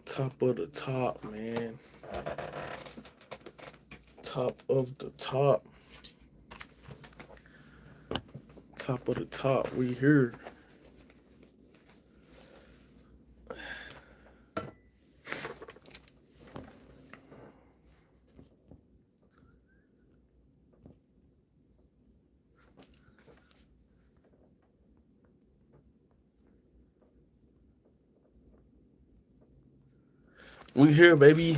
Top of the top, man. Top of the top. Top of the top. We here. We here, baby.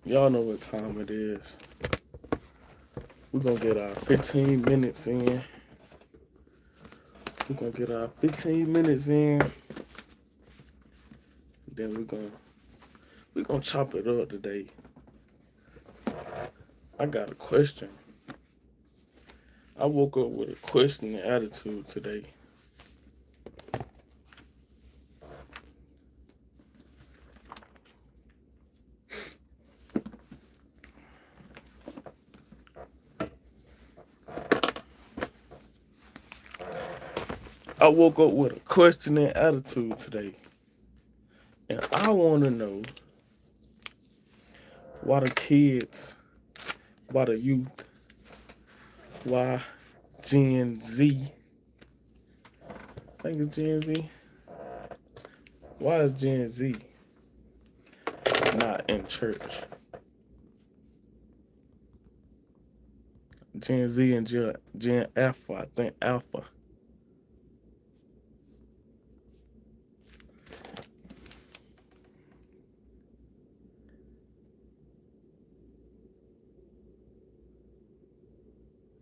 Y'all know what time it is. We're gonna get our 15 minutes in. We're gonna get our 15 minutes in. Then we're gonna chop it up today. I got a question. I woke up with a questioning attitude today. I woke up with a questioning attitude today. And I wanna know why the kids, why the youth, why Gen Z, I think it's Gen Z, why is Gen Z not in church? Gen Z and Gen Alpha, I think Alpha.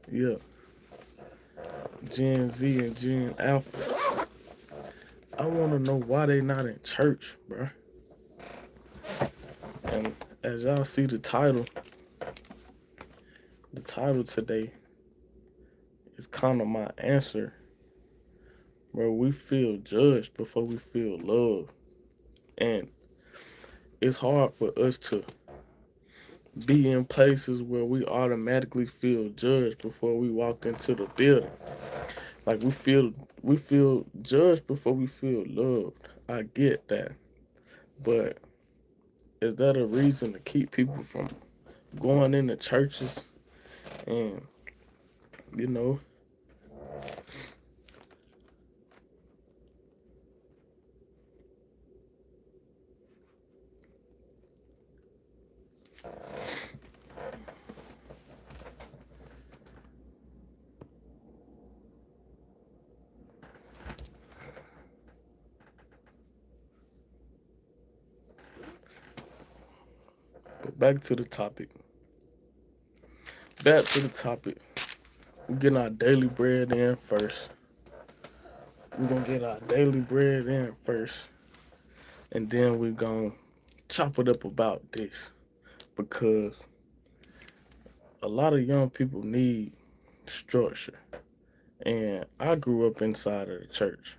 Yeah, Gen Z and Gen Alpha. I want to know why they not in church, bruh. And as y'all see the title today is kind of my answer. Bro, we feel judged before we feel loved. And it's hard for us to be in places where we automatically feel judged before we walk into the building. Like we feel judged before we feel loved. I get that. But is that a reason to keep people from going into churches and you know but back to the topic. Back to the topic. We're getting our daily bread in first. We're gonna get our daily bread in first. And then we're gonna chop it up about this. Because a lot of young people need structure. And I grew up inside of the church.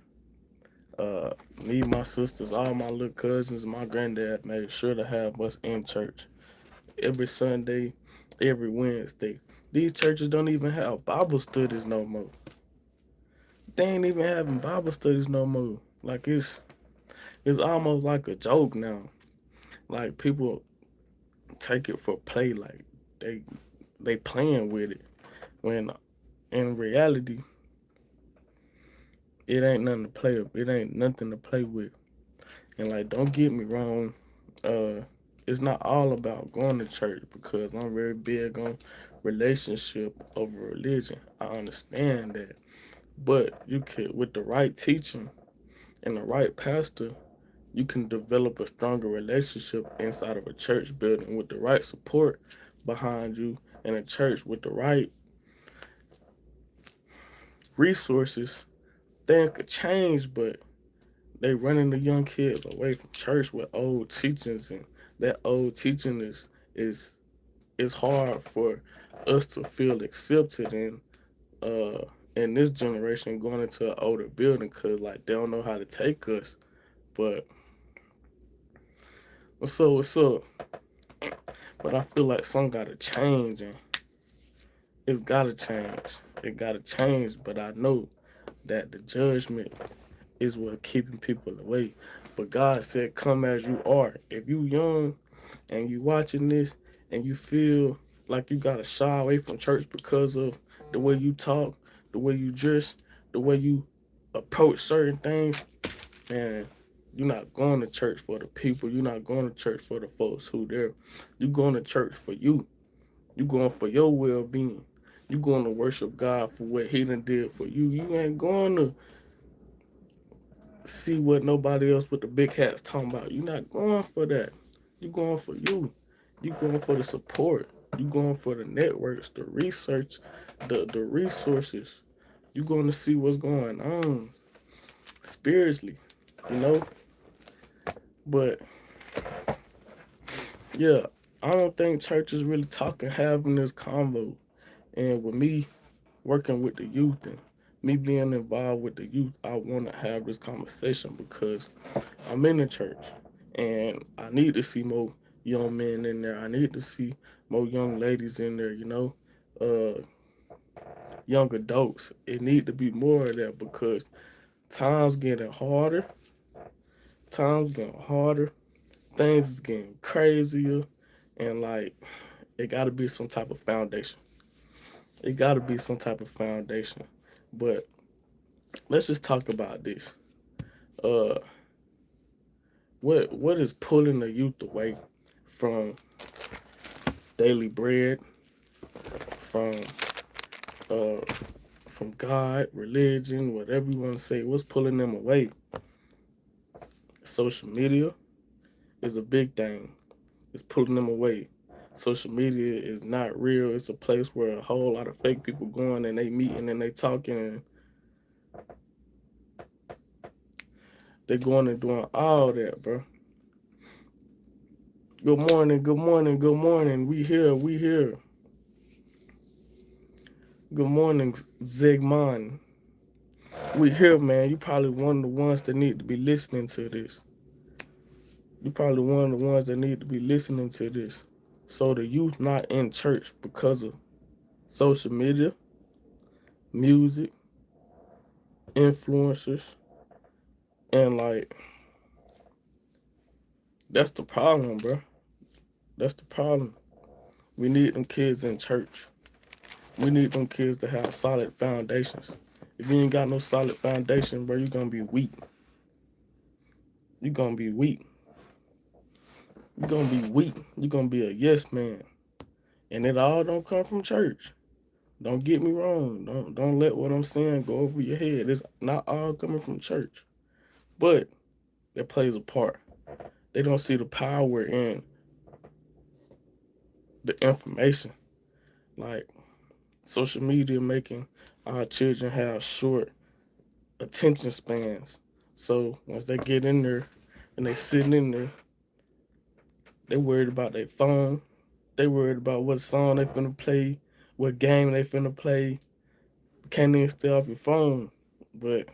Me, my sisters, all my little cousins, my granddad made sure to have us in church every Sunday, every Wednesday. These churches don't even have Bible studies no more. They ain't even having Bible studies no more. Like it's almost like a joke now. Like people take it for play, like they they playing with it. When in reality, it ain't nothing to play with. It ain't nothing to play with. And like, don't get me wrong, uh, it's not all about going to church because I'm very big on relationship over religion. I understand that, but you could, with the right teaching and the right pastor, you can develop a stronger relationship inside of a church building with the right support behind you in a church with the right resources. Things could change, but they running the young kids away from church with old teachings, and that old teaching is hard for us to feel accepted uh and this generation going into an older building because like they don't know how to take us. But what's up? What's up? But I feel like some gotta change, and it's gotta change. It gotta change. But I know that the judgment is what keeping people away. But God said, "Come as you are." If you young and you watching this and you feel like you gotta shy away from church because of the way you talk, the way you dress, the way you approach certain things, man, you're not going to church for the people. You're not going to church for the folks who there. You're going to church for you. You're going for your well-being. You're going to worship God for what He done did for you. You ain't going to see what nobody else with the big hats talking about. You're not going for that. You're going for you. You're going for the support. You're going for the networks, the research, the resources. You're going to see what's going on spiritually, you know? But yeah, I don't think church is really talking, having this convo. And with me working with the youth and me being involved with the youth, I want to have this conversation because I'm in the church and I need to see more young men in there. I need to see more young ladies in there, uh, young adults. It need to be more of that because times getting harder, times getting harder, things is getting crazier, and like it got to be some type of foundation. It got to be some type of foundation. But let's just talk about this. Uh, what is pulling the youth away from daily bread, from uh, from God, religion, whatever you want to say? What's pulling them away? Social media is a big thing. It's pulling them away. Social media is not real. It's a place where a whole lot of fake people going and they meeting and they talking and they going and doing all that, bro. Good morning, good morning, good morning. We here, we here. Good morning, Zigman. We here, man. You probably one of the ones that need to be listening to this. You probably one of the ones that need to be listening to this. So the youth not in church because of social media, music, influencers, and like that's the problem, bro. That's the problem. We need them kids in church. We need them kids to have solid foundations. If you ain't got no solid foundation, bro, you're gonna be weak. You're gonna be weak. You're gonna be weak. You're gonna be a yes man. And it all don't come from church. Don't get me wrong. Don't let what I'm saying go over your head. It's not all coming from church. But that plays a part. They don't see the power in the information. Like social media making our children have short attention spans. So once they get in there and they sitting in there, they worried about their phone. They worried about what song they finna play, what game they finna play. Can't even stay off your phone. But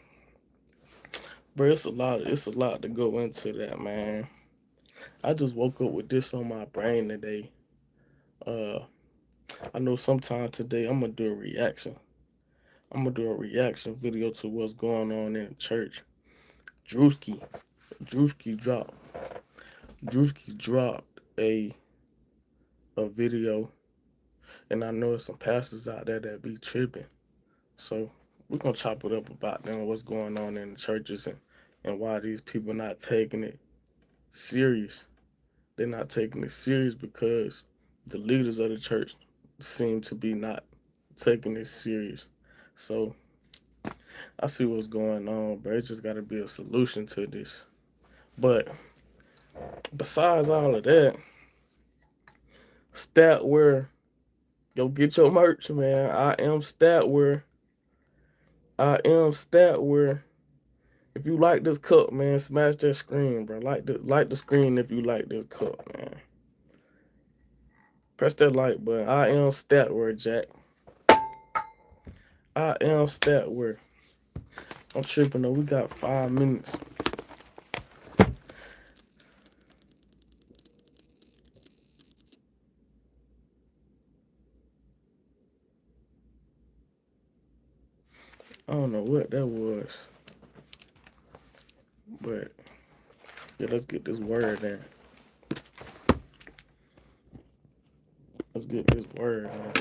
bro, it's a lot to go into that, man. I just woke up with this on my brain today. Uh I know sometime today I'm gonna do a reaction. I'm gonna do a reaction video to what's going on in the church. Drewski. Drewski dropped. Drewski dropped a video, and I know there's some pastors out there that be tripping. So we're gonna chop it up about them, what's going on in the churches and why these people not taking it serious. They're not taking it serious because the leaders of the church seem to be not taking it serious. So I see what's going on, but it just gotta be a solution to this. But besides all of that, Statware, go get your merch, man. I am Statware. I am Statware. If you like this cup, man, smash that screen, bro. Like the screen if you like this cup, man. Press that like button. I am Statware, Jack. I am stat where I'm tripping though. We got 5 minutes. I don't know what that was, but yeah, let's get this word in. Let's get this word in.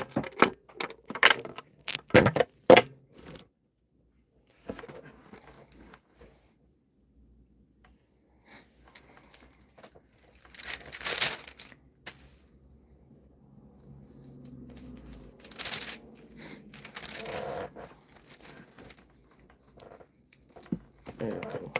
There you go.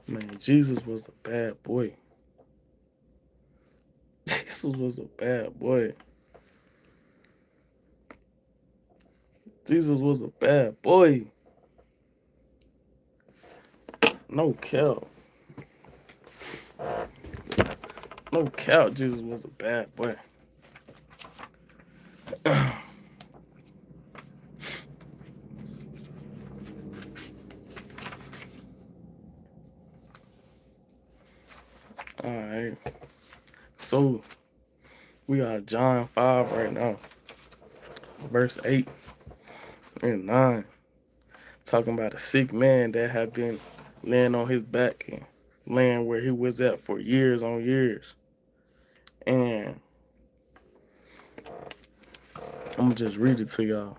Man, Jesus was a bad boy. Jesus was a bad boy. Jesus was a bad boy. No cap. No cap. Jesus was a bad boy. All right. So we got John 5 right now, verse 8 and 9, talking about a sick man that had been laying on his back and laying where he was at for years on years. And I'm gonna just read it to y'all.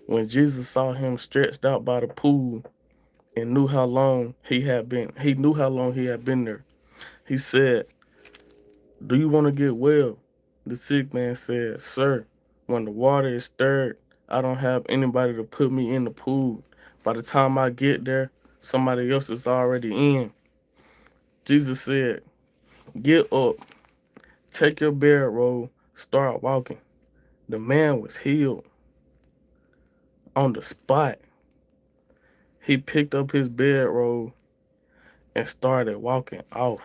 When Jesus saw him stretched out by the pool and he knew how long he had been there. He said, "Do you want to get well?" The sick man said, "Sir, when the water is stirred, I don't have anybody to put me in the pool. By the time I get there, somebody else is already in." Jesus said, "Get up, take your bedroll, start walking." The man was healed on the spot. He picked up his bedroll and started walking off.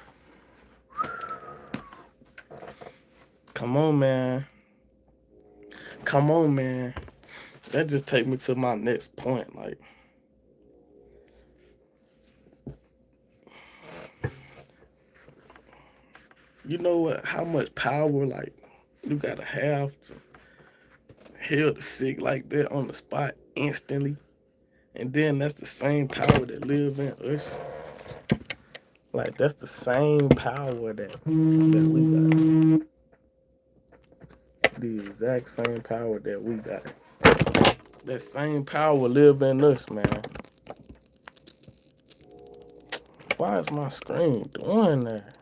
Come on, man. Come on, man. That just take me to my next point. Like, you know what? How much power, like, you gotta have to heal the sick like that on the spot instantly. And then that's the same power that live in us. Like, that's the same power that we got. The exact same power that we got. That same power live in us, man. Why is my screen doing that?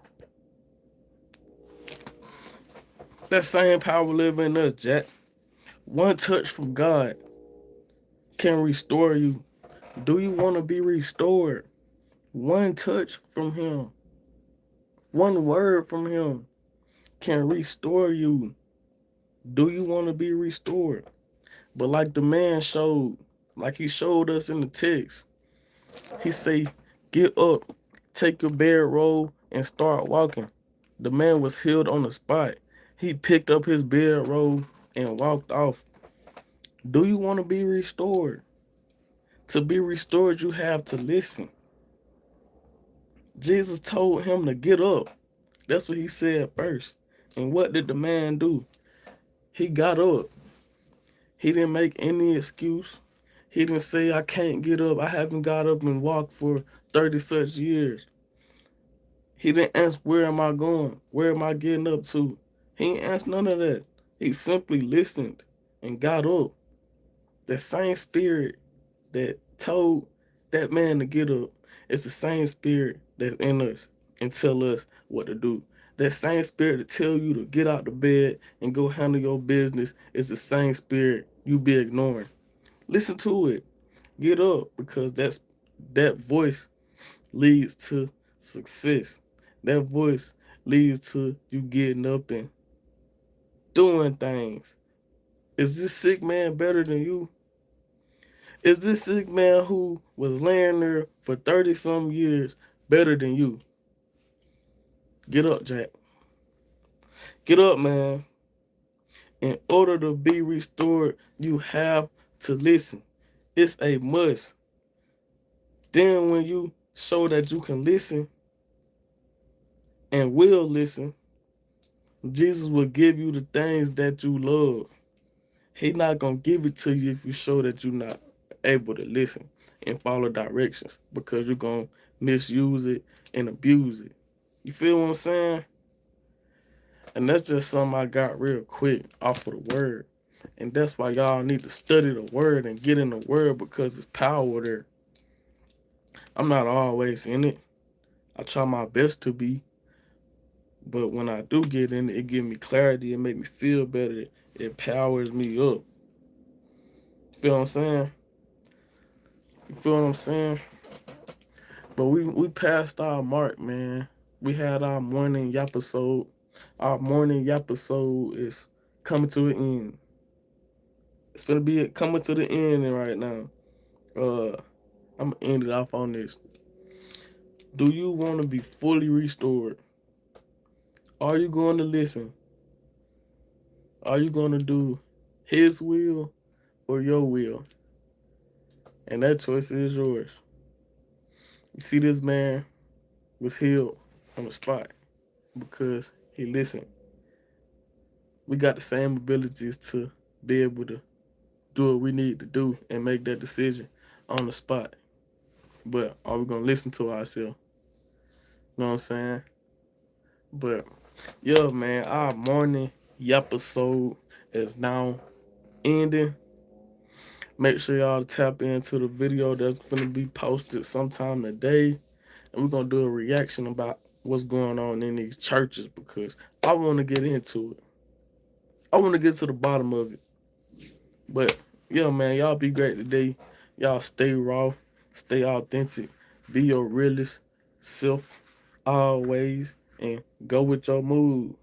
That same power live in us, Jack. One touch from God can restore you. Do you want to be restored? One touch from Him, one word from Him can restore you. Do you want to be restored? But like the man showed, like he showed us in the text, he say, "Get up, take your bedroll, and start walking." The man was healed on the spot. He picked up his bedroll and walked off. Do you want to be restored? To be restored, you have to listen. Jesus told him to get up. That's what he said first. And what did the man do? He got up. He didn't make any excuse. He didn't say, I can't get up. I haven't got up and walked for 30 such years. He didn't ask, where am I going? Where am I getting up to? He didn't ask none of that. He simply listened and got up. The same spirit that told that man to get up, it's the same spirit that's in us and tell us what to do. That same spirit to tell you to get out the bed and go handle your business is the same spirit you be ignoring. Listen to it. Get up, because that voice leads to success. That voice leads to you getting up and doing things. Is this sick man better than you? Is this sick man who was laying there for 30 some years better than you? Get up, Jack. Get up, man. In order to be restored, you have to listen. It's a must. Then when you show that you can listen and will listen, Jesus will give you the things that you love. He's not going to give it to you if you show that you're not able to listen and follow directions, because you're going to misuse it and abuse it. You feel what I'm saying? And that's just something I got real quick off of the word. And that's why y'all need to study the word and get in the word, because it's power there. I'm not always in it. I try my best to be. But when I do get in it, it gives me clarity. It makes me feel better. It powers me up. Feel what I'm saying? You feel what I'm saying? But we passed our mark, man. We had our morning episode. Our morning episode is coming to an end. It's gonna be coming to the end right now. I'm gonna end it off on this. Do you want to be fully restored? Are you going to listen? Are you going to do His will or your will? And that choice is yours. You see, this man was healed on the spot because he listened. We got the same abilities to be able to do what we need to do and make that decision on the spot. But are we going to listen to ourselves? You know what I'm saying? But, yeah, man, our morning episode is now ending. Make sure y'all tap into the video that's going to be posted sometime today. And we're going to do a reaction about what's going on in these churches, because I want to get into it. I want to get to the bottom of it. But, yeah, man, y'all be great today. Y'all stay raw, stay authentic, be your realest self always, and go with your mood.